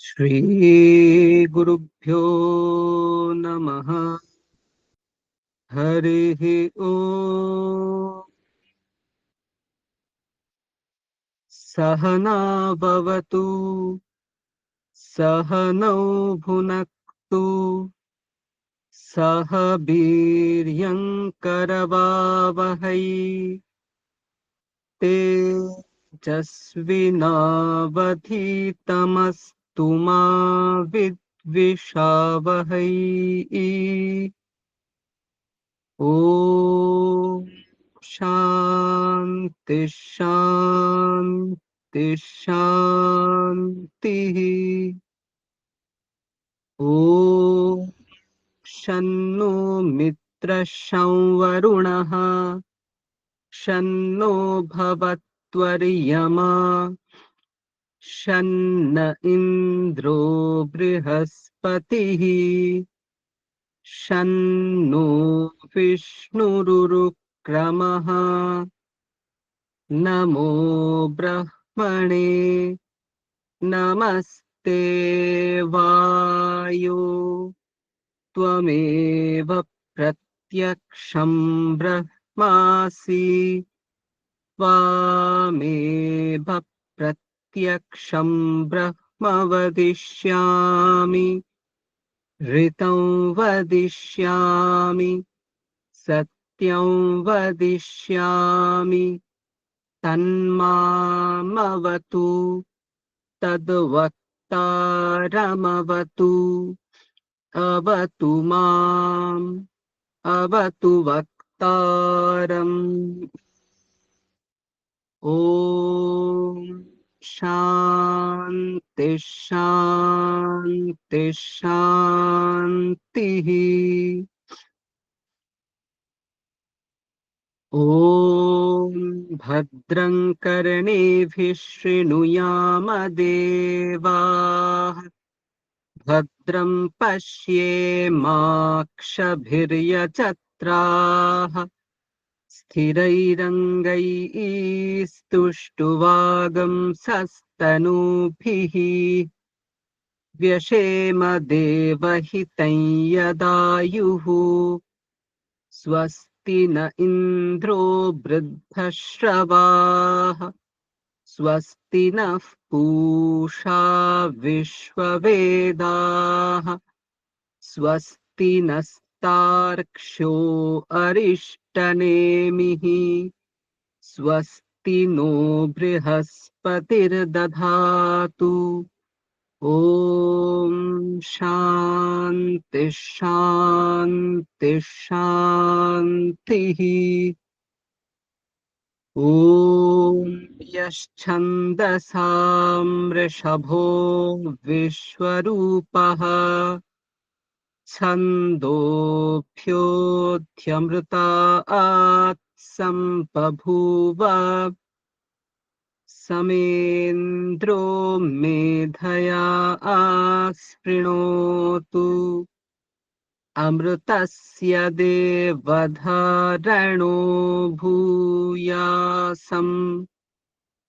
श्रीगुरुभ्यो नमः। हरिः ओम्। सहना भवतु, सहनौ भुनक्तु, सह वीर्यङ्करवावहै, तेजस्विनावधीतमस्तु मा विद्विषावहै। ॐ शान्ति शान्ति शान्तिः। ॐ शन्नो मित्रः संवरुणः, शन्नो भवत्वर्यमा, शन्न इन्द्रो बृहस्पतिः, शन्नो विष्णुरुक्रमः। नमो ब्रह्मणे नमस्ते वायो, त्वमेव प्रत्यक्षं ब्रह्मासि, त्वामेव प्रत्यक्षं ब्रह्म वदिष्यामि, ऋतं वदिष्यामि, सत्यं वदिष्यामि, तन्मामवतु, तद्वक्तारमवतु, अवतु माम्, अवतु वक्तारम्। ॐ शान्ति शान्ति शान्तिः। ॐ भद्रं कर्णेभिः शृणुयाम देवाः, भद्रं पश्येमाक्षभिर्यजत्राः, स्थिरैरङ्गैस्तुष्टुवागुंसस्तनूभिः, व्यशेम देवहितं यदायुः। स्वस्ति न इन्द्रो वृद्धश्रवाः, स्वस्ति नः पूषा विश्ववेदाः, स्वस्ति नस्तार्क्ष्यो अरिष्टनेमिः, स्वस्ति नो बृहस्पतिर्दधातु। ॐ शान्ति शान्ति शान्तिः। ॐ यश्छन्दसां वृषभो विश्वरूपः, छन्दोऽभ्योऽध्यमृतात् सम्बभूव, समेन्द्रो मेधया आस्पृणोतु, अमृतस्य देवधारणो भूयासम्,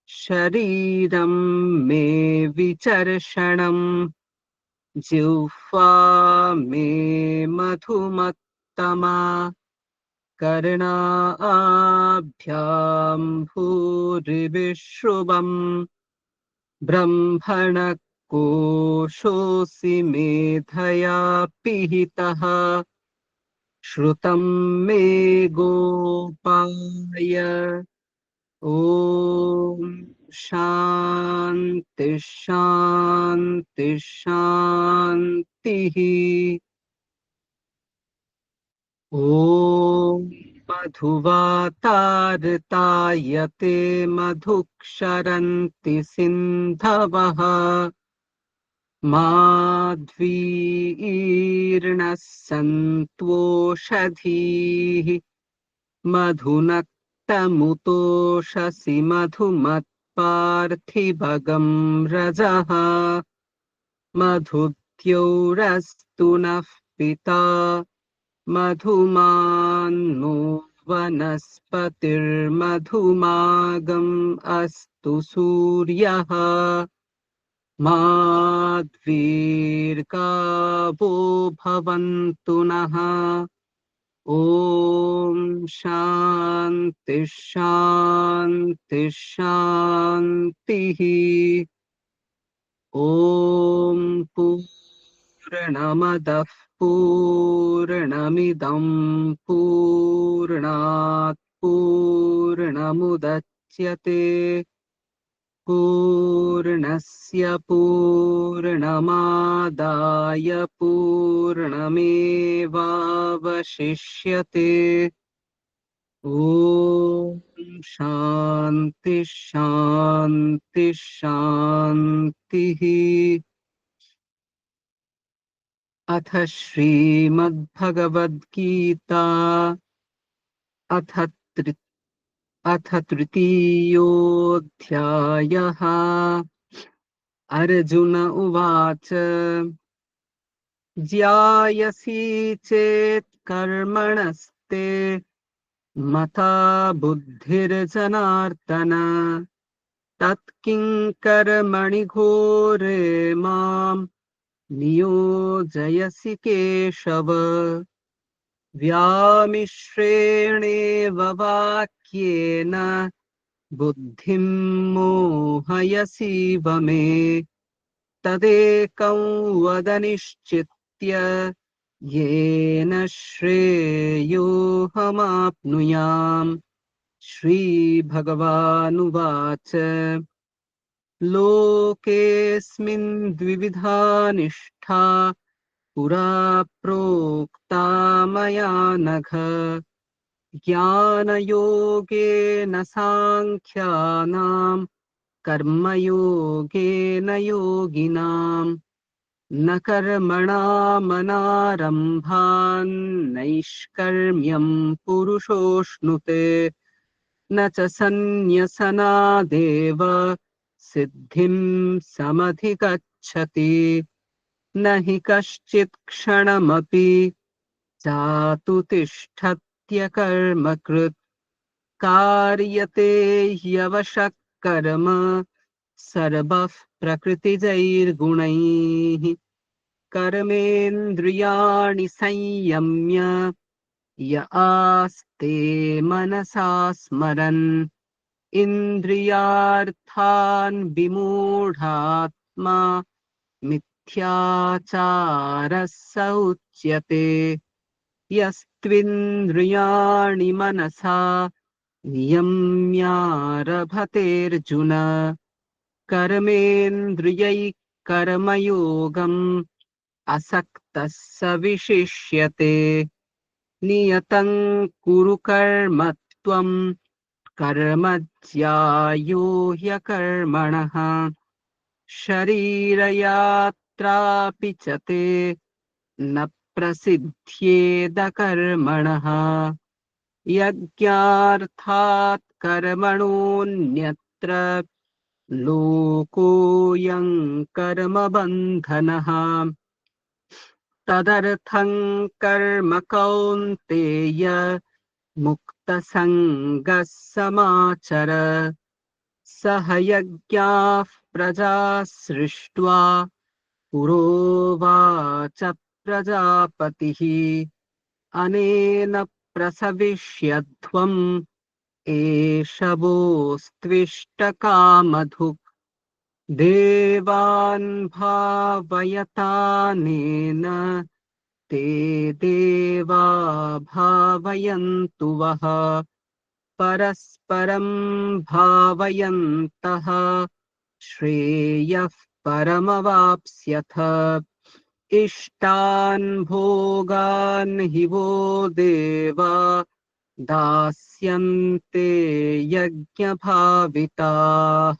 शरीरं मे विचर्षणम्, जिह्वा मे मधुमत्तमा, कर्णाभ्यां भूरिविश्रुवम्, ब्रह्मणः कोशोऽसि मेधया पिहितः, श्रुतं मे गोपाय। ॐ शान्ति शान्ति शान्तिः। ॐ मधुवातार्तायते मधुक्षरन्ति सिन्धवः, माध्वीर्णः सन्त्वोषधीः, मधुनक्तमुतोषसि मधुमत्पार्थिभगं रजः, मधुद्यौरस्तु नः पिता, मधुमान्नो वनस्पतिर्मधुमागम् अस्तु सूर्यः, माद्वीर्गावो भवन्तु नः। ॐ शान्ति शान्ति शान्तिः। ॐ पूर्णमदः पूर्णमिदं पूर्णात् पूर्णमुदच्यते पूर्णस्य पूर्णमादाय पूर्णमेवावशिष्यते। ॐ शान्ति शान्ति शान्तिः। अथ श्रीमद्भगवद्गीता अथ तृतीयोऽध्यायः। अर्जुन उवाच ज्यायसि चेत् कर्मणस्ते मता बुद्धिर्जनार्दन तत्किं कर्मणि घोरे माम् नियोजयसि केशव। व्यामिश्रेणेव वाक्येन बुद्धिं मोहयसीव मे तदेकं वद निश्चित्य येन श्रेयोऽहमाप्नुयाम्। श्रीभगवानुवाच लोकेऽस्मिन् द्विविधा निष्ठा पुरा प्रोक्ता मया नघ। ज्ञानयोगेन साङ्ख्यानां कर्मयोगेन योगिनां न कर्मणामनारम्भान्नैष्कर्म्यं पुरुषोऽश्नुते न च सन्न्यसनादेव सिद्धिं समधिगच्छति। न हि कश्चित् क्षणमपि जातु तिष्ठत्यकर्मकृत् कार्यते ह्यवशः कर्म सर्वः प्रकृतिजैर्गुणैः। कर्मेन्द्रियाणि संयम्य य आस्ते मनसा स्मरन् इन्द्रियार्थान् विमूढात्मा मिथ्याचारः स उच्यते। यस्त्विन्द्रियाणि मनसा नियम्यारभतेऽर्जुन कर्मेन्द्रियैः कर्मयोगम् असक्तः स विशिष्यते। नियतं कुरु कर्म त्वं कर्म ज्यायो ह्यकर्मणः शरीरयात्रापि च ते न प्रसिद्ध्येद कर्मणः। यज्ञार्थात् कर्मणोऽन्यत्र लोकोऽयं कर्मबन्धनः। तदर्थं कर्म कौन्तेय मुक्तसङ्गः समाचर। सह यज्ञाः प्रजा सृष्ट्वा पुरोवाच प्रजापतिः अनेन प्रसविष्यध्वम् एष वोस्त्विष्टकामधुक्। देवान् भावयतानेन ते देवा भावयन्तु वः परस्परं भावयन्तः श्रेयः परमवाप्स्यथ। इष्टान् भोगान् हि वो देवा दास्यन्ते यज्ञभाविताः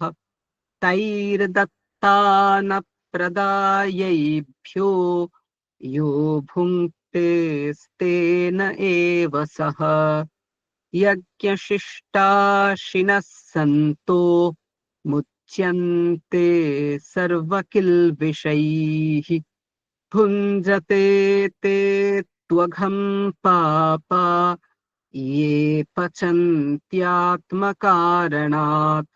तैर्दत्तानप्रदायैभ्यो यो भुङ्क्तेस्तेन एव सः। यज्ञशिष्टाशिनः सन्तो मुच्यन्ते सर्वकिल्बिषैः भुञ्जते ते त्वघं पापा ये पचन्त्यात्मकारणात्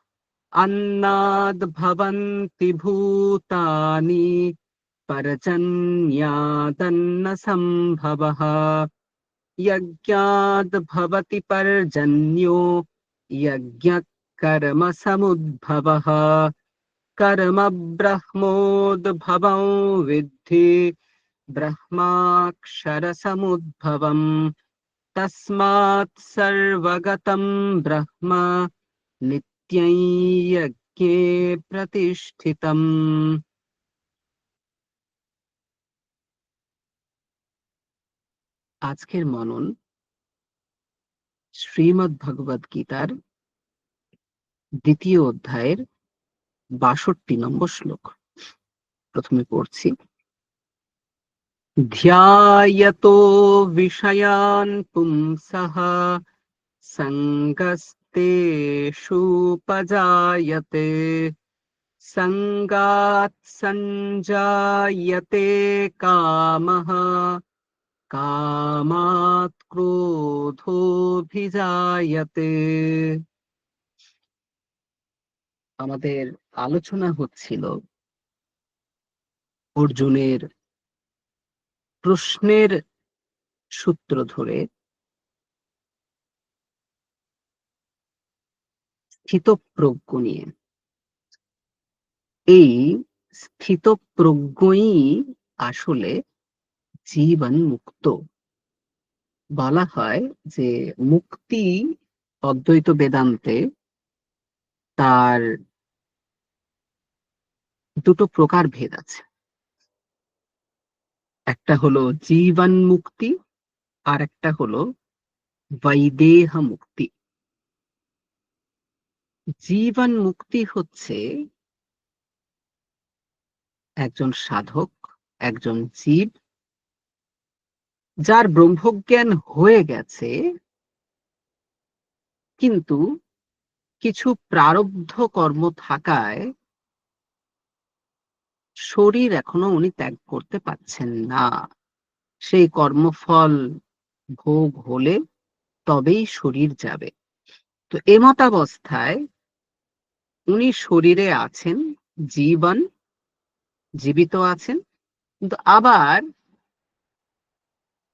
अन्नाद् भवन्ति भूतानि पर्जन्यादन्न सम्भवः यज्ञाद् भवति पर्जन्यो यज्ञः कर्म समुद्भवः कर्म ब्रह्मोद्भवं विद्धि ब्रह्माक्षरसमुद्भवम् तस्मात् सर्वगतं ब्रह्म नित्यं यज्ञे प्रतिष्ठितम्। আজকের মনন শ্রীমদ্ ভগবদ গীতার দ্বিতীয় অধ্যায়ের ৬২ নম্বর শ্লোক। প্রথমে পড়ছি। ধ্যায়তো বিষয়ান পুংসঃ সঙ্গস্তেষুপজায়তে সঙ্গাৎ সঞ্জায়তে কামঃ কামাৎ ক্রোধোভিজায়তে। আমাদের আলোচনা হচ্ছিল অর্জুনের প্রশ্নের সূত্র ধরে স্থিতপ্রজ্ঞ নিয়ে। এই স্থিতপ্রজ্ঞই আসলে জীবন মুক্ত। বলা হয় যে মুক্তি অদ্বৈত বেদান্তে তার দুটো প্রকার ভেদ আছে। একটা হলো জীবন মুক্তি আর একটা হলো বৈদেহ মুক্তি। জীবন মুক্তি হচ্ছে একজন সাধক, একজন জীব যার ব্রহ্মজ্ঞান হয়ে গেছে, কিন্তু কিছু প্রারব্ধ কর্ম থাকায় শরীর এখনো উনি ত্যাগ করতে পারছেন না। সেই কর্মফল ভোগ হলে তবেই শরীর যাবে। তো এমতাবস্থায় উনি শরীরে আছেন, জীবন জীবিত আছেন, কিন্তু আবার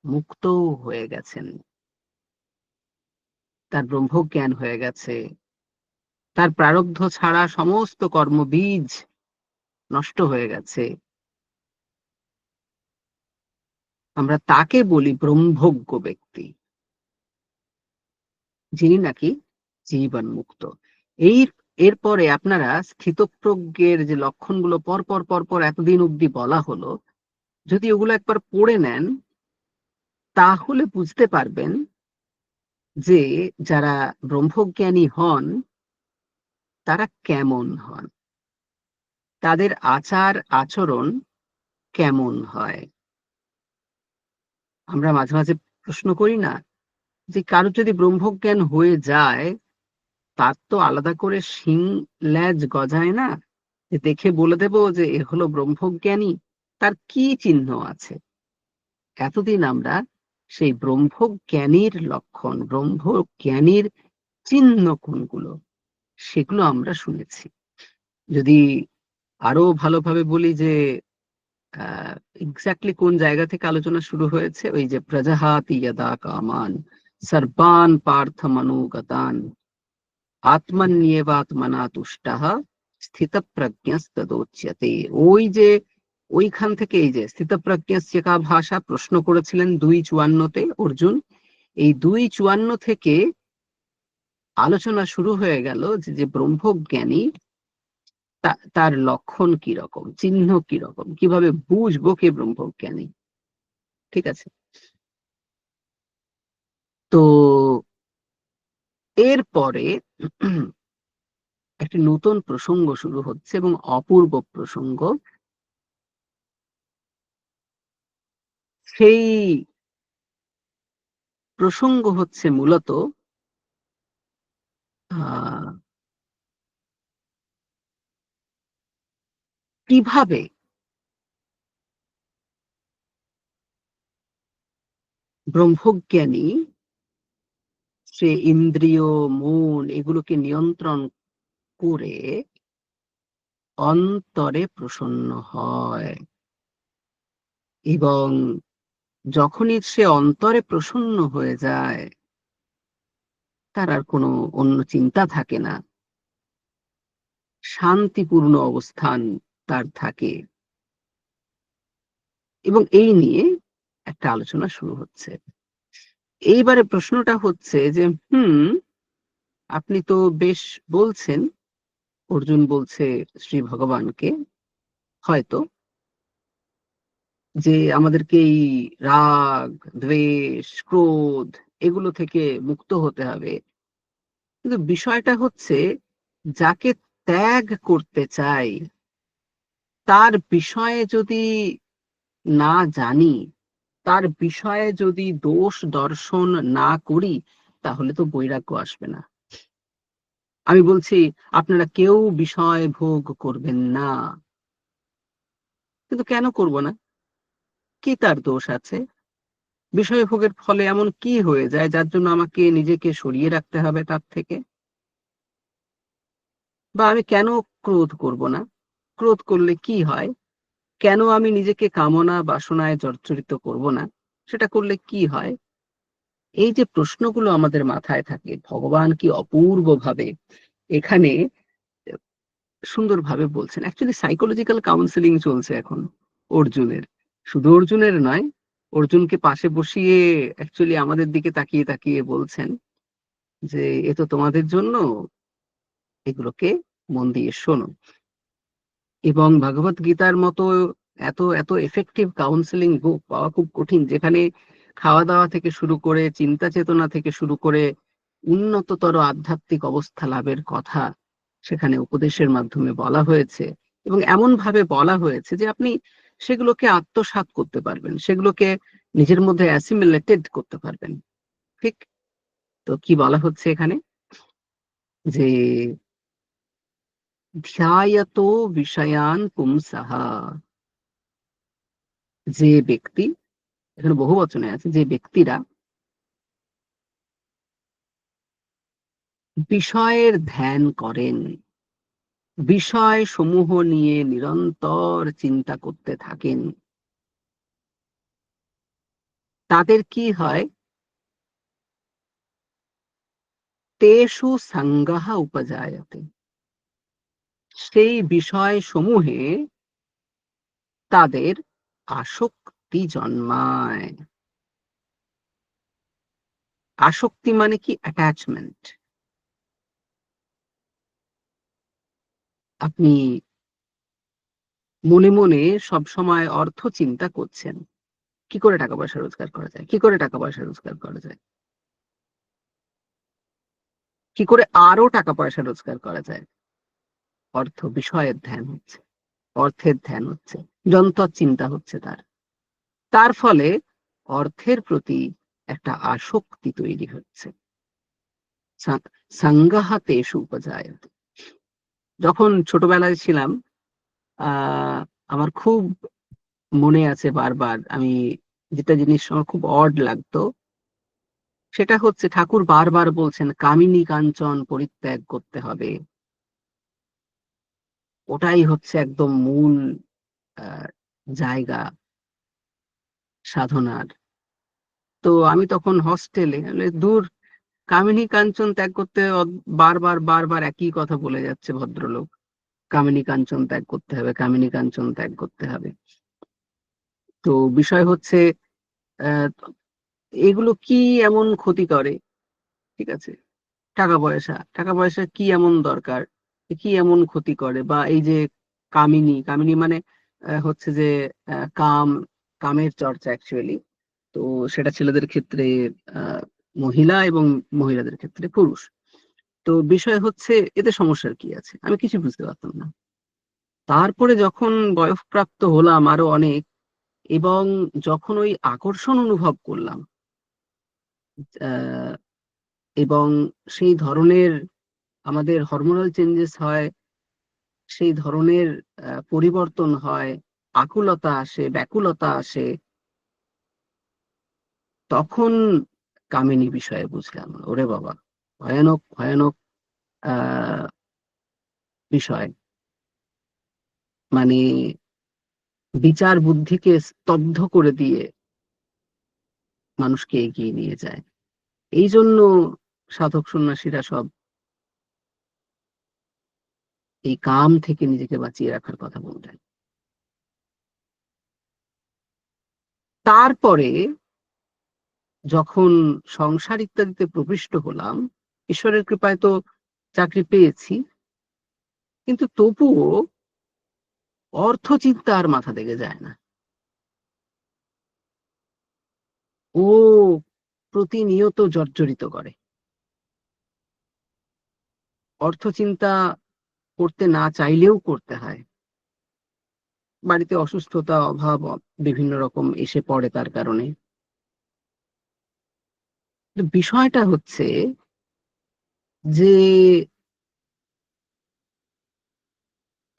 মুক্তও হয়ে গেছেন। তার ব্রহ্মজ্ঞান হয়ে গেছে, তার প্রারব্ধ ছাড়া সমস্ত কর্মবীজ নষ্ট হয়ে গেছে। আমরা তাকে বলি ব্রহ্মজ্ঞ ব্যক্তি, যিনি নাকি জীবন মুক্ত। এরপরে আপনারা স্থিতপ্রজ্ঞের যে লক্ষণগুলো পরপর পরপর এতদিন অব্দি বলা হলো, যদি ওগুলো একবার পড়ে নেন তাহলে বুঝতে পারবেন যে যারা ব্রহ্মজ্ঞানী হন তারা কেমন হন, তাদের আচার আচরণ কেমন হয়। আমরা মাঝে মাঝে প্রশ্ন করি না যে কারো যদি ব্রহ্মজ্ঞান হয়ে যায় তার তো আলাদা করে শিং ল্যাজ গজায় না, যে দেখে বলে দেব যে এ হলো ব্রহ্মজ্ঞানী। তার কি চিহ্ন আছে? এতদিন আমরা সেই ব্রহ্মজ্ঞানীর লক্ষণ, ব্রহ্মজ্ঞানীর চিহ্ন কোনগুলো, সেগুলো আমরা শুনেছি। যদি আরো ভালোভাবে বলি যে এক্স্যাক্টলি কোন জায়গা থেকে আলোচনা শুরু হয়েছে, ওই যে প্রজাহাতি যদা কামান সর্বান পার্থ মনোগতান আত্মন্যেবাত্মনা তুষ্টঃ স্থিতপ্রজ্ঞস্তদোচ্যতে। ওই যে ওইখান থেকে এই যে স্থিতপ্রজ্ঞস্য কা ভাষা প্রশ্ন করেছিলেন 2:54-তে অর্জুন। এই 2:54 থেকে আলোচনা শুরু হয়ে গেল যে ব্রহ্মজ্ঞানী তার লক্ষণ কি রকম, চিহ্ন কি রকম, কিভাবে বুঝবো কে ব্রহ্মজ্ঞানী। ঠিক আছে? তো এরপরে একটি নতুন প্রসঙ্গ শুরু হচ্ছে এবং অপূর্ব প্রসঙ্গ। সেই প্রসঙ্গ হচ্ছে মূলত কিভাবে ব্রহ্মজ্ঞানী সে ইন্দ্রিয় মন এগুলোকে নিয়ন্ত্রণ করে অন্তরে প্রসন্ন হয়, এবং যখনই সে অন্তরে প্রসন্ন হয়ে যায়, তার আর কোনো অন্য চিন্তা থাকে না, শান্তিপূর্ণ অবস্থান তার থাকে। এবং এই নিয়ে একটা আলোচনা শুরু হচ্ছে। এইবারে প্রশ্নটা হচ্ছে যে, আপনি তো বেশ বলছেন, অর্জুন বলছে শ্রী ভগবানকে হয়তো, যে আমাদেরকে এই রাগ, দ্বেষ, ক্রোধ এগুলো থেকে মুক্ত হতে হবে। কিন্তু বিষয়টা হচ্ছে, যাকে ত্যাগ করতে চাই তার বিষয়ে যদি না জানি, তার বিষয়ে যদি দোষ দর্শন না করি, তাহলে তো বৈরাগ্য আসবে না। আমি বলছি, আপনারা কেউ বিষয় ভোগ করবেন না। কিন্তু কেন করব না? কি তার দোষ আছে? বিষয় ভোগের ফলে এমন কি হয়ে যায় যার জন্য আমাকে নিজেকে সরিয়ে রাখতে হবে তার থেকে? বা আমি কেন ক্রোধ করব না? ক্রোধ করলে কি হয়? কেন আমি নিজেকে কামনা বাসনায় জর্জরিত করব না? সেটা করলে কি হয়? এই যে প্রশ্নগুলো আমাদের মাথায় থাকে, ভগবান কি অপূর্বভাবে এখানে সুন্দরভাবে বলছেন। অ্যাকচুয়ালি সাইকোলজিক্যাল কাউন্সেলিং চলছে এখন অর্জুনের। শুধু অর্জুনের নয়, অর্জুনকে পাশে বসিয়ে অ্যাকচুয়ালি আমাদের দিকে তাকিয়ে তাকিয়ে বলছেন যে, এ তো তোমাদের জন্য, এগুলোকে মন দিয়ে শোনো। এবং ভগবত গীতার মতো এত এত এফেক্টিভ কাউন্সেলিং বুক পাওয়া খুব কঠিন, যেখানে খাওয়া দাওয়া থেকে শুরু করে চিন্তা চেতনা থেকে শুরু করে উন্নততর আধ্যাত্মিক অবস্থা লাভের কথা সেখানে উপদেশের মাধ্যমে বলা হয়েছে। এবং এমন ভাবে বলা হয়েছে যে আপনি সেগুলোকে আত্মসাৎ করতে পারবেন, সেগুলোকে নিজের মধ্যে অ্যাসিমিলেটেড করতে পারবেন। ঠিক? তো কি বলা হচ্ছে এখানে? যে ধ্যায়তো বিষয়ান পুংসাহ, যে ব্যক্তি, এখানে বহু বচনে আছে, যে ব্যক্তিরা বিষয়ের ধ্যান করেন, বিষয় সমূহ নিয়ে নিরন্তর চিন্তা করতে থাকেন, তাদের কি হয়? তেষু সঙ্গঃ উপজায়তে, সেই বিষয় সমূহে তাদের আসক্তি জন্মায়। আসক্তি মানে কি? অ্যাটাচমেন্ট। আপনি মনে মনে সব সময় অর্থ চিন্তা করছেন, কি করে টাকা পয়সা রোজগার করা যায়, কি করে টাকা পয়সা রোজগার করা যায়, কি করে আরো টাকা পয়সা রোজগার করা যায়। অর্থ বিষয়ের ধ্যান হচ্ছে, অর্থের ধ্যান হচ্ছে, যন্তর চিন্তা হচ্ছে তার। তার ফলে অর্থের প্রতি একটা আসক্তি তৈরি হচ্ছে। সংজ্ঞাতেষু উপজায়তে। যখন ছোটবেলায় ছিলাম, আমার খুব মনে আছে, বারবার আমি যেটা জিনিস আমার খুব অড লাগতো, সেটা হচ্ছে ঠাকুর বারবার বলছেন কামিনী কাঞ্চন পরিত্যাগ করতে হবে। ওটাই হচ্ছে একদম মূল আহ, জায়গা সাধনার। তো আমি তখন হস্টেলে, দূর, কামিনী কাঞ্চন ত্যাগ করতে বারবার বারবার একই কথা বলে যাচ্ছে ভদ্রলোক, কামিনী কাঞ্চন ত্যাগ করতে হবে, কামিনী কাঞ্চন ত্যাগ করতে হবে। তো বিষয় হচ্ছে, আহ, এগুলো কি এমন ক্ষতি করে? ঠিক আছে, টাকা পয়সা, টাকা পয়সা কি এমন দরকার, কি এমন ক্ষতি করে? বা এই যে কামিনী, কামিনী মানে হচ্ছে যে কাম, কামের চর্চা অ্যাকচুয়ালি। তো সেটা ছেলেদের ক্ষেত্রে আহ মহিলা, এবং মহিলাদের ক্ষেত্রে পুরুষ। তো বিষয় হচ্ছে, এতে সমস্যার কি আছে? আমি কিছু বুঝতে পারতাম না। তারপরে যখন বয়ঃপ্রাপ্ত হলাম আরো অনেক, এবং যখন ওই আকর্ষণ অনুভব করলাম, আহ, এবং সেই ধরনের আমাদের হরমোনাল চেঞ্জেস হয়, সেই ধরনের পরিবর্তন হয়, আকুলতা আসে, ব্যাকুলতা আসে, তখন কামিনী বিষয়ে বুঝলাম, ওরে বাবা, ভয়ানক ভয়ানক বিষয়, মানে বিচার বুদ্ধিকে স্তব্ধ করে দিয়ে মানুষকে এগিয়ে নিয়ে যায়। এই জন্য সাধক সন্ন্যাসীরা সব এই কাম থেকে নিজেকে বাঁচিয়ে রাখার কথা বলতেন। তারপরে যখন সংসার ইত্যাদিতে প্রবিষ্ট হলাম, ঈশ্বরের কৃপায় তো চাকরি পেয়েছি, কিন্তু তবুও অর্থ চিন্তা আর মাথা থেকে যায় না। ও প্রতিনিয়ত জর্জরিত করে। অর্থ চিন্তা করতে না চাইলেও করতে হয়। বাড়িতে অসুস্থতা, অভাব বিভিন্ন রকম এসে পড়ে তার কারণে। বিষয়টা হচ্ছে যে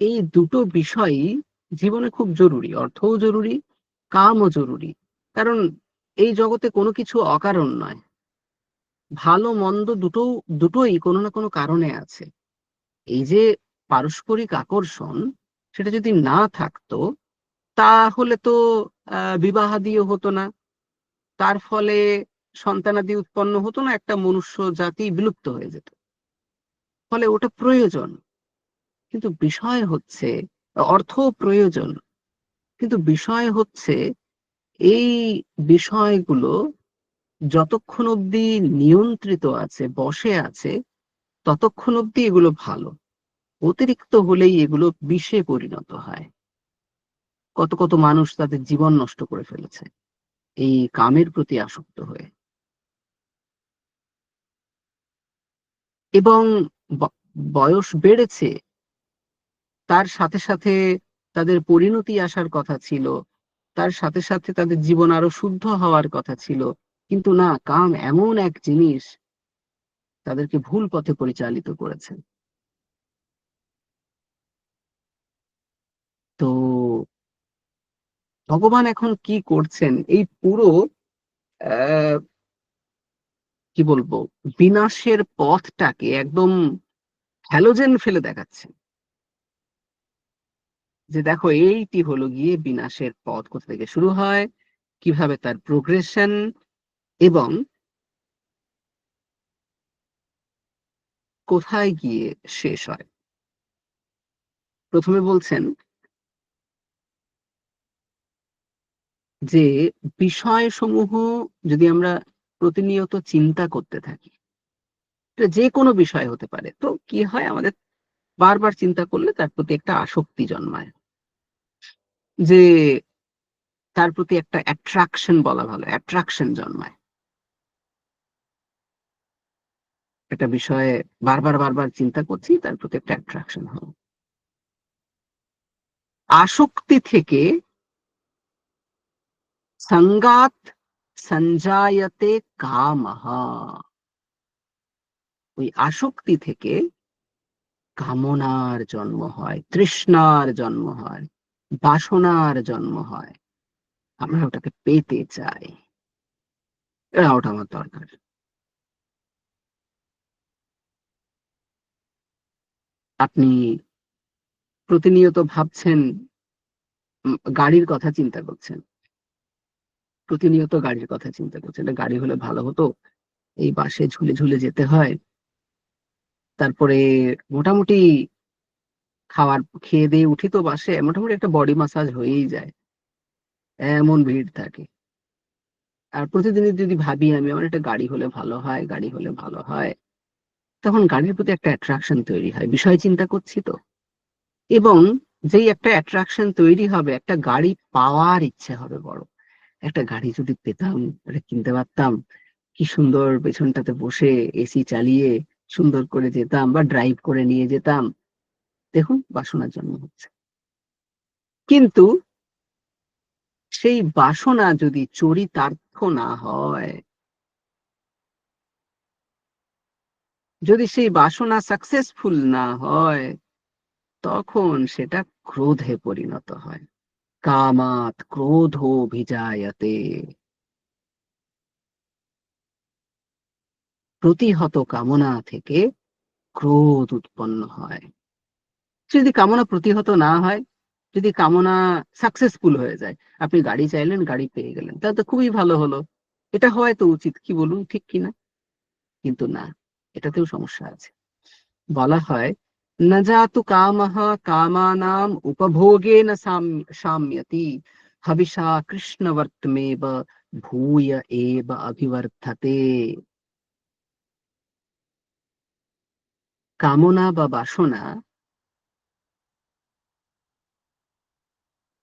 এই দুটো বিষয়ই জীবনে খুব জরুরি। অর্থও জরুরি, কামও জরুরি। কারণ এই জগতে কোনো কিছু অকারণ নয়। ভালো মন্দ দুটোই কোনো না কোনো কারণে আছে। এই যে পারস্পরিক আকর্ষণ, সেটা যদি না থাকতো তাহলে তো বিবাহাদিও হতো না। তার ফলে সন্তানাদি উৎপন্ন হতো না, একটা মনুষ্য জাতি বিলুপ্ত হয়ে যেত। ফলে ওটা প্রয়োজন। কিন্তু বিষয় হচ্ছে অর্থ প্রয়োজন, কিন্তু বিষয় হচ্ছে এই বিষয়গুলো যতক্ষণ অবধি নিয়ন্ত্রিত আছে, বশে আছে, ততক্ষণ অবধি এগুলো ভালো। অতিরিক্ত হলেই এগুলো বিষে পরিণত হয়। কত কত মানুষ তাদের জীবন নষ্ট করে ফেলেছে এই কামের প্রতি আসক্ত হয়ে। এবং ব- বয়স বেড়েছে, তার সাথে সাথে তাদের পরিণতি আসার কথা ছিল, তার সাথে সাথে তাদের জীবন আরো শুদ্ধ হওয়ার কথা ছিল, কিন্তু না, কাম এমন এক জিনিস তাদেরকে ভুল পথে পরিচালিত করেছে। তো ভগবান এখন কি করছেন, এই পুরো আহ কি বলবো, বিনাশের পথটাকে একদম হ্যালোজেন ফেলে দেখাচ্ছেন, যে দেখো এইটি হলো গিয়ে বিনাশের পথ, কোথা থেকে শুরু হয়, কিভাবে তার প্রোগ্রেশন, এবং কোথায় গিয়ে শেষ হয়। প্রথমে বলছেন যে বিষয়সমূহ যদি আমরা প্রতিনিয়ত চিন্তা করতে থাকি, এটা যে কোনো বিষয় হতে পারে, তো কি হয়, আমাদের বারবার চিন্তা করলে তার প্রতি একটা আসক্তি জন্মায়, যে তার প্রতি একটা অ্যাট্রাকশন, বলা ভালো, অ্যাট্রাকশন জন্মায়। একটা বিষয়ে বারবার বারবার চিন্তা করছি, তার প্রতি একটা অ্যাট্রাকশন হলো। আসক্তি থেকে সঙ্গাত সঞ্জায়তে কামহ, ওই আসক্তি থেকে কামনার জন্ম হয়, তৃষ্ণার জন্ম হয়, বাসনার জন্ম হয়। আমরা ওটাকে পেতে চাই, ওটা আমার দরকার। আপনি প্রতিনিয়ত ভাবছেন, গাড়ির কথা চিন্তা করছেন, প্রতিনিয়ত গাড়ির কথা চিন্তা করছেন, এটা গাড়ি হলে ভালো হতো, এই বাসে ঝুলে ঝুলে যেতে হয়, তারপরে মোটামুটি খাবার খেয়ে দিয়ে উঠি তো বাসে, মোটামুটি একটা বডি মাসাজ হয়েই যায়, এমন ভিড় থাকে। আর প্রতিদিনই যদি ভাবি আমি, আমার একটা গাড়ি হলে ভালো হয়, গাড়ি হলে ভালো হয়, তখন গাড়ির প্রতি একটা অ্যাট্রাকশন তৈরি হয়, বিষয় চিন্তা করছি তো। এবং যেই একটা অ্যাট্রাকশন তৈরি হবে, একটা গাড়ি পাওয়ার ইচ্ছে হবে বড়, একটা গাড়ি যদি পেতাম, এটা কিনতে পারতাম, কি সুন্দর পেছনটাতে বসে এসি চালিয়ে সুন্দর করে যেতাম, বা ড্রাইভ করে নিয়ে যেতাম। দেখুন, বাসনার জন্ম হচ্ছে। কিন্তু সেই বাসনা যদি চরিতার্থ না হয়, যদি সেই বাসনা সাকসেসফুল না হয়, তখন সেটা ক্রোধে পরিণত হয়। কামাত ক্রোধোভিজায়তে, প্রতিহত কামনা থেকে ক্রোধ উৎপন্ন হয়। যদি কামনা প্রতিহত না হয়, যদি কামনা সাকসেসফুল হয়ে যায়, আপনি গাড়ি চাইলেন, গাড়ি পেয়ে গেলেন, তাহলে তো খুবই ভালো হলো। এটা হওয়াই তো উচিত, কি বলুন, ঠিক কিনা? কিন্তু না, এটাতেও সমস্যা আছে। বলা হয়, না জাতু কামহ কামানাম উপভোগেন সাম্যতি হবিষা কৃষ্ণবর্তমেব ভূয় এব অভিবর্ধতে। কামনা বা বাসনা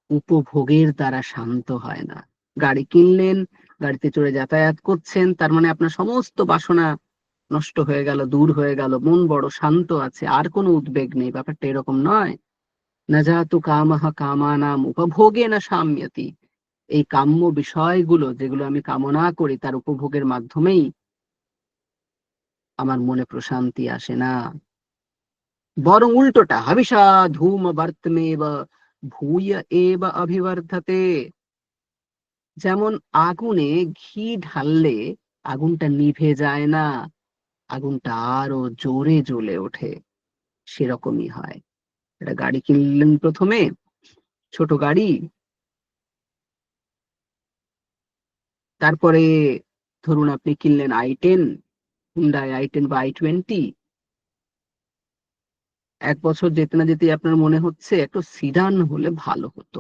উপভোগের দ্বারা শান্ত হয় না। গাড়ি কিনলেন, গাড়িতে চড়ে যাতায়াত করছেন, তার মানে আপনার সমস্ত বাসনা নষ্ট হয়ে গেল, দূর হয়ে গেল, মন বড় শান্ত আছে, আর কোনো উদ্বেগ নেই। ব্যাপারটা এরকম নয়। না যাতু কামহ কামানাম উপভোগে না সাম্যতি। এই কাম্য বিষয়গুলো যেগুলো আমি কামনা করি, তার উপভোগের মাধ্যমেই আমার মনে প্রশান্তি আসে না, বরং উল্টোটা, হাবিষা ধূম বর্তমেব ভূয় এব অভিবর্ধতে। যেমন আগুনে ঘি ঢাললে আগুনটা নিভে যায় না, আগুনটা আরো জোরে জ্বলে ওঠে, সেরকমই হয়। একটা গাড়ি কিনলেন প্রথমে, ছোট গাড়ি, তারপরে ধরুন আপনি কিনলেন i10, হুন্ডাই i10 বা i20। 1 বছর যেতে না যেতেই আপনার মনে হচ্ছে একটু সিডান হলে ভালো হতো,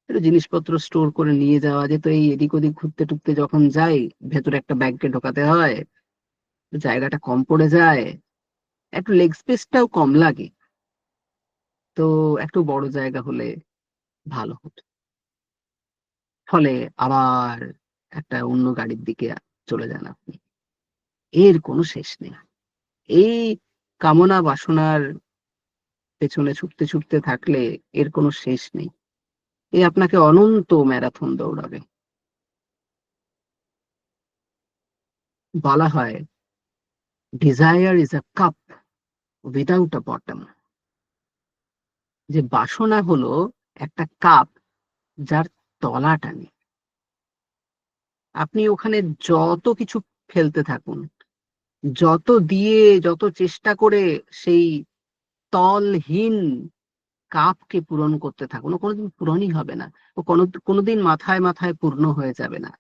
একটু জিনিসপত্র স্টোর করে নিয়ে যাওয়া যেত। এই এদিক ওদিক ঘুরতে টুরতে যখন যাই, ভেতরে একটা ব্যাগকে ঢোকাতে হয়, জায়গাটা কম পড়ে যায়, একটু লেগ স্পেসটাও কম লাগে। তো একটু বড় জায়গা হলে ভালো হতো। ফলে আবার একটা অন্য গাড়ির দিকে চলে যান আপনি। এর কোনো শেষ নেই। এই কামনা বাসনার পেছনে ছুটতে ছুটতে থাকলে এর কোনো শেষ নেই। এ আপনাকে অনন্ত ম্যারাথন দৌড়াবে। বলা হয়, desire is a cup without a bottom. যে বাসনা হলো একটা কাপ যার তলাটা নেই। আপনি ওখানে যত কিছু ফেলতে থাকুন, যত দিয়ে, যত চেষ্টা করে সেই তলহীন কাপকে পূরণ করতে থাকুন, ও কোনোদিন পূরণই হবে না। ও কোনোদিন মাথায় মাথায় পূর্ণ হয়ে যাবে না,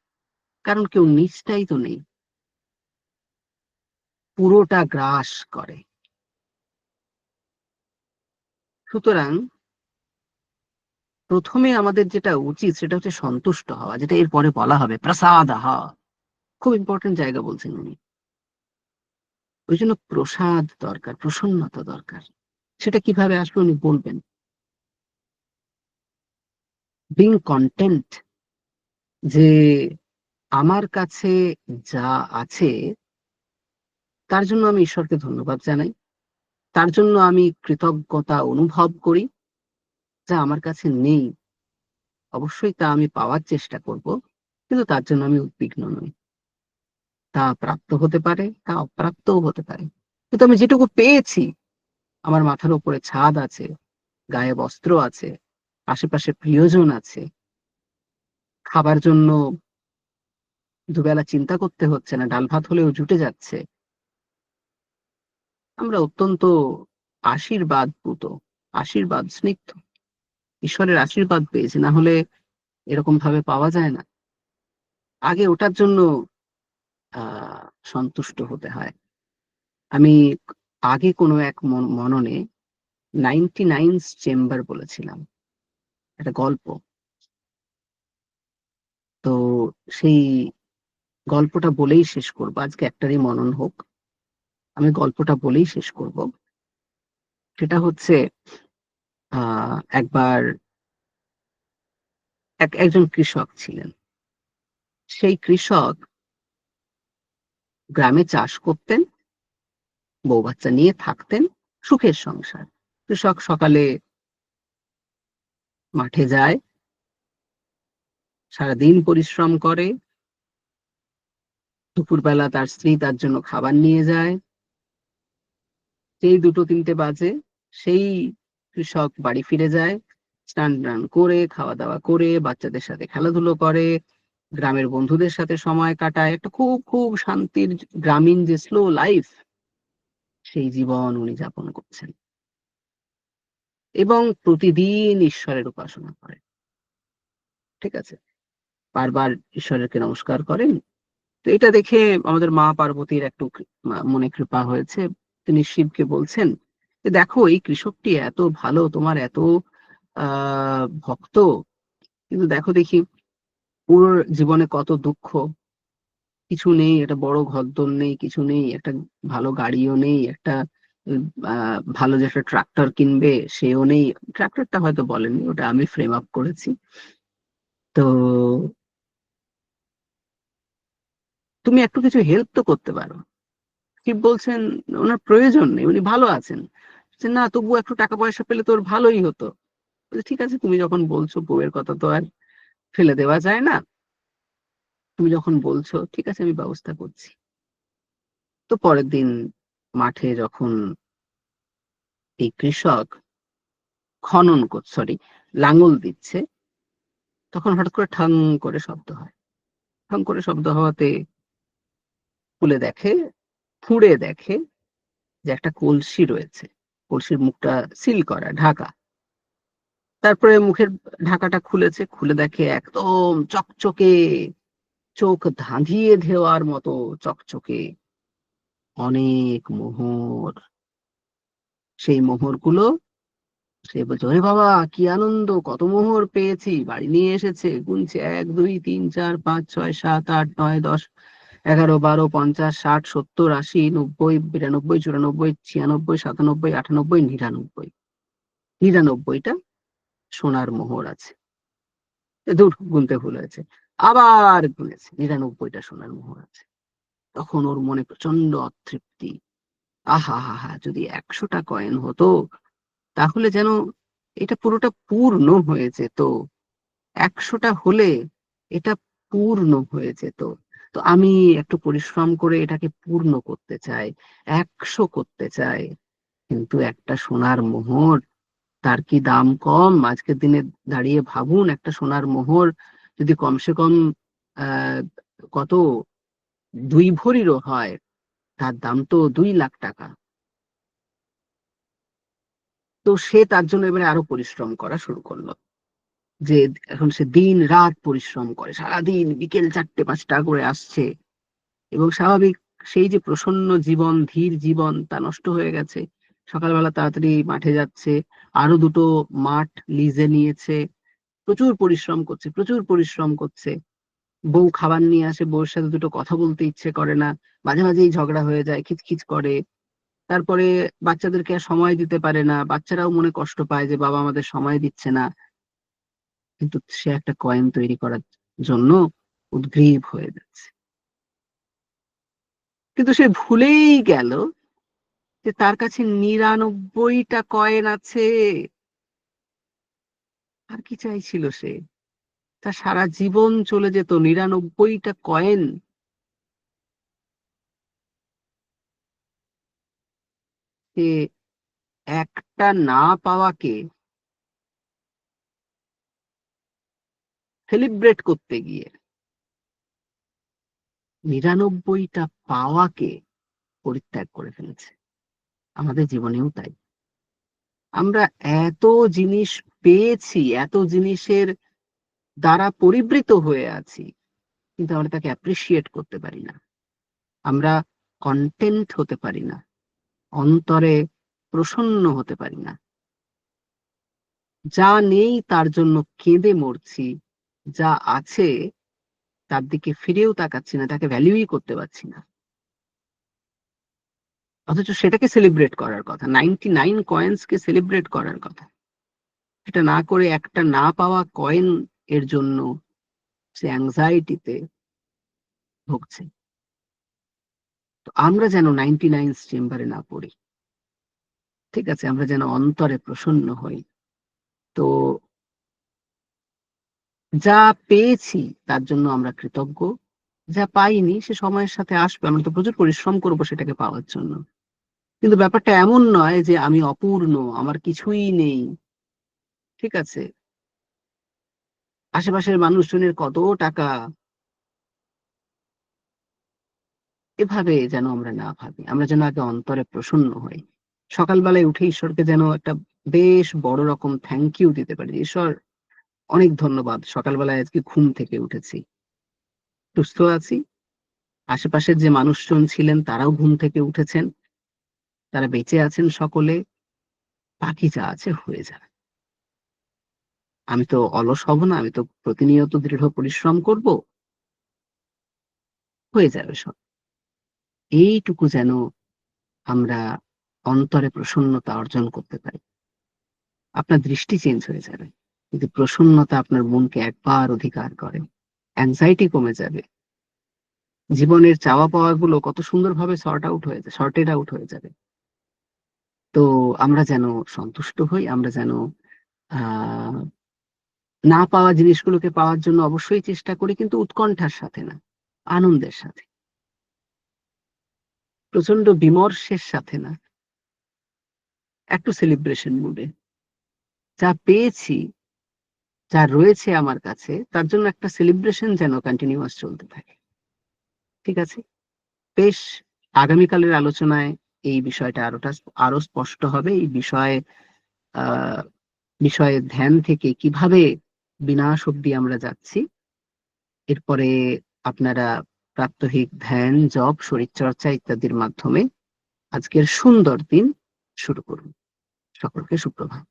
কারণ কেউ নিচটাই তো নেই, পুরোটা গ্রাস করে। সুতরাং প্রথমে আমাদের যেটা উচিত সেটা হচ্ছে সন্তুষ্ট হওয়া, যেটা এরপরে বলা হবে, প্রসাদ হওয়া। খুব ইম্পর্টেন্ট জায়গা বলছেন উনি। ওই জন্য প্রসাদ দরকার, প্রসন্নতা দরকার। সেটা কিভাবে আসবে উনি বলবেন। বিং কন্টেন্ট, যে আমার কাছে যা আছে তার জন্য আমি ঈশ্বরকে ধন্যবাদ জানাই, তার জন্য আমি কৃতজ্ঞতা অনুভব করি। যা আমার কাছে নেই, অবশ্যই তা আমি পাওয়ার চেষ্টা করব, কিন্তু তার জন্য আমি উদ্বিগ্ন নই। তা প্রাপ্ত হতে পারে, তা অপ্রাপ্তও হতে পারে, কিন্তু আমি যেটুকু পেয়েছি, আমার মাথার উপরে ছাদ আছে, গায়ে বস্ত্র আছে, আশেপাশে প্রিয়জন আছে, খাবার জন্য দুবেলা চিন্তা করতে হচ্ছে না, ডাল ভাত হলেও জুটে যাচ্ছে। আমরা অত্যন্ত আশীর্বাদপুত, আশীর্বাদ স্নিগ্ধ, ঈশ্বরের আশীর্বাদ পেয়েছি, না হলে এরকম ভাবে পাওয়া যায় না। আগে ওটার জন্য সন্তুষ্ট হতে হয়। আমি আগে কোনো এক মননে 99 চেম্বার বলেছিলাম, একটা গল্প। তো সেই গল্পটা বলেই শেষ করবো, আজকে একটারই মনন হোক, আমি গল্পটা বলেই শেষ করব। সেটা হচ্ছে, একবার একজন কৃষক ছিলেন। সেই কৃষক গ্রামে চাষ করতেন, বউ বাচ্চা নিয়ে থাকতেন, সুখের সংসার। কৃষক সকালে মাঠে যায়, সারাদিন পরিশ্রম করে, দুপুরবেলা তার স্ত্রী তার জন্য খাবার নিয়ে যায়। যেই 2-3টে বাজে, সেই কৃষক বাড়ি ফিরে যায়, স্নান টান করে, খাওয়া দাওয়া করে, বাচ্চাদের সাথে খেলাধুলো করে, গ্রামের বন্ধুদের সাথে সময় কাটায়, একটা খুব খুব শান্তির গ্রামীণ, যে স্লো লাইফ, সেই জীবন উনি যাপন করছেন। এবং প্রতিদিন ঈশ্বরের উপাসনা করেন। ঠিক আছে, বারবার ঈশ্বরকে নমস্কার করেন। তো এটা দেখে আমাদের মা পার্বতীর একটু মনে কৃপা হয়েছে। তিনি শিবকে বলছেন যে দেখো এই কৃষকটি এত ভালো, তোমার এত ভক্ত, কিন্তু দেখো দেখি পুরো জীবনে কত দুঃখ, কিছু নেই, একটা বড় ঘরদোর নেই, কিছু নেই, একটা ভালো গাড়িও নেই, একটা ভালো যে একটা ট্রাক্টর কিনবে সেও নেই। ট্রাক্টরটা হয়তো বলেনি, ওটা আমি ফ্রেম আপ করেছি। তো তুমি একটু কিছু হেল্প তো করতে পারো। শিব বলছেন ওনার প্রয়োজন নেই, উনি ভালো আছেন। বলছেন, না তবু একটু টাকা পয়সা পেলে তোর ভালোই হতো। বলছে, ঠিক আছে, তুমি যখন বলছো, বউয়ের কথা তো আর ফেলে দেওয়া যায় না, তুমি যখন বলছো ঠিক আছে, আমি ব্যবস্থা করছি। তো পরের দিন মাঠে যখন এই কৃষক খনন করছে, সরি, লাঙল দিচ্ছে, তখন হঠাৎ করে ঠাং করে শব্দ হয়। ঠাং করে শব্দ হওয়াতে খুলে দেখে, খুঁড়ে দেখে যে একটা কলসি রয়েছে। কলসির মুখটা সিল করা, ঢাকা। তারপরে মুখের ঢাকাটা খুলেছে, খুলে দেখে একদম চকচকে, চোখ ধাঁধিয়ে দেওয়ার মতো চকচকে অনেক মোহর। সেই মোহরগুলো, সে বলছে, ওরে বাবা কি আনন্দ, কত মোহর পেয়েছি, বাড়ি নিয়ে এসেছে, গুনছে 1 2 3 4 5 6 7 8 9 10 11 12 50 60 70 80 90 92 94 96 97 98 99, 99টা সোনার মোহর আছে। দূর, গুনতে ভুল হয়েছে, আবার গুনেছে, 99টা সোনার মোহর আছে। তখন ওর মনে প্রচন্ড অতৃপ্তি। আহা হা হা, যদি 100টা কয়েন হতো তাহলে যেন এটা পুরোটা পূর্ণ হয়ে যেত। 100টা হলে এটা পূর্ণ হয়ে যেত। তো আমি একটু পরিশ্রম করে এটাকে পূর্ণ করতে চাই, 100 করতে চাই। কিন্তু একটা সোনার মোহর, তার কি দাম কম? আজকের দিনে দাঁড়িয়ে ভাবুন, একটা সোনার মোহর যদি কমসে কম আহ কত 2 ভরিরও হয়, তার দাম তো 2 লাখ টাকা। তো সে তার জন্য এবারে আরো পরিশ্রম করা শুরু করলো। যে এখন সে দিন রাত পরিশ্রম করে, সারাদিন বিকেল 4টে 5টা করে আসছে, এবং স্বাভাবিক সেই যে প্রসন্ন জীবন, ধীর জীবন, তা নষ্ট হয়ে গেছে। সকালবেলা তাড়াতাড়ি মাঠে যাচ্ছে, আরো 2টো মাঠ লিজে নিয়েছে, প্রচুর পরিশ্রম করছে, প্রচুর পরিশ্রম করছে। বউ খাবার নিয়ে আসে, বউয়ের সাথে 2টো কথা বলতে ইচ্ছে করে না, মাঝে মাঝেই ঝগড়া হয়ে যায়, খিচখিচ করে। তারপরে বাচ্চাদেরকে আর সময় দিতে পারে না, বাচ্চারাও মনে কষ্ট পায় যে বাবা আমাদের সময় দিচ্ছে না। কিন্তু সে একটা কয়েন তৈরি করার জন্য উদগ্রীব হয়ে যাচ্ছে। কিন্তু সে ভুলেই গেল যে তার কাছে 99টা কয়েন আছে। আর কি চাইছিল সে? তার সারা জীবন চলে যেত, 99টা কয়েন। সে একটা না পাওয়াকে সেলিব্রেট করতে গিয়ে 99টা পাওয়াকে পরিত্যাগ করে ফেলেছে। আমাদের জীবনেও তাই। আমরা এত জিনিস পেয়েছি, এত জিনিসের দ্বারা পরিবৃত হয়ে আছি, কিন্তু আমরা তাকে অ্যাপ্রিসিয়েট করতে পারি না। আমরা কন্টেন্ট হতে পারি না, অন্তরে প্রসন্ন হতে পারি না। যা নেই তার জন্য কেঁদে মরছি, যা আছে তার দিকে ফিরেও তাকাচ্ছি না, তাকে ভ্যালুই করতে পারছি না। অথচ সেটাকে সেলিব্রেট করার কথা, 99 কয়েন্সকে সেলিব্রেট করার কথা। এটা না করে একটা না পাওয়া কয়েন এর জন্য সে অ্যাংজাইটিতে ভুগছে। তো আমরা যেন 99 চেম্বারে না পড়ি। ঠিক আছে, আমরা যেন অন্তরে প্রসন্ন হই। তো যা পেয়েছি তার জন্য আমরা কৃতজ্ঞ, যা পাইনি সে সময়ের সাথে আসবে, আমরা তো প্রচুর পরিশ্রম করব সেটাকে পাওয়ার জন্য। কিন্তু ব্যাপারটা এমন নয় যে আমি অপূর্ণ, আমার কিছুই নেই। ঠিক আছে, আশেপাশের মানুষজনের কত টাকা, এভাবে যেন আমরা না ভাবি। আমরা যেন আগে অন্তরে প্রসন্ন হই। সকালবেলায় উঠে ঈশ্বরকে যেন একটা বেশ বড় রকম থ্যাংক ইউ দিতে পারি, ঈশ্বর অনেক ধন্যবাদ, সকালবেলায় আজকে ঘুম থেকে উঠেছি, সুস্থ আছি, আশেপাশের যে মানুষজন ছিলেন তারাও ঘুম থেকে উঠেছেন, তারা বেঁচে আছেন সকলে, বাকি যা আছে হয়ে যাবে। আমি তো অলস হব না, আমি তো প্রতিনিয়ত দৃঢ় পরিশ্রম করব, হয়ে যাবে সব। এইটুকু যেন আমরা অন্তরে প্রসন্নতা অর্জন করতে পারি। আপনার দৃষ্টি চেঞ্জ হয়ে যাবে যদি প্রসন্নতা আপনার মনকে একবার অধিকার করে, অ্যাংজাইটি কমে যাবে, জীবনের চাওয়া পাওয়া গুলো কত সুন্দরভাবে সর্টেড আউট হয়ে যাবে। তো আমরা যেন সন্তুষ্ট হই, আমরা যেন আহ না পাওয়া জিনিসগুলোকে পাওয়ার জন্য অবশ্যই চেষ্টা করি, কিন্তু উৎকণ্ঠার সাথে না, আনন্দের সাথে, প্রচন্ড বিমর্ষের সাথে না, একটু সেলিব্রেশন মুডে। যা পেয়েছি, যা রয়েছে আমার কাছে, তার জন্য একটা সেলিব্রেশন যেন কন্টিনিউয়াস চলতে থাকে। ঠিক আছে, বেশ, আগামীকালের আলোচনায় এই বিষয়টা আরো স্পষ্ট হবে। এই আহ বিষয়ে ধ্যান থেকে কিভাবে বিনাশ অব্দি আমরা যাচ্ছি, এরপরে আপনারা প্রাত্যহিক ধ্যান, জপ, শরীরচর্চা ইত্যাদির মাধ্যমে আজকের সুন্দর দিন শুরু করুন। সকলকে সুপ্রভাত।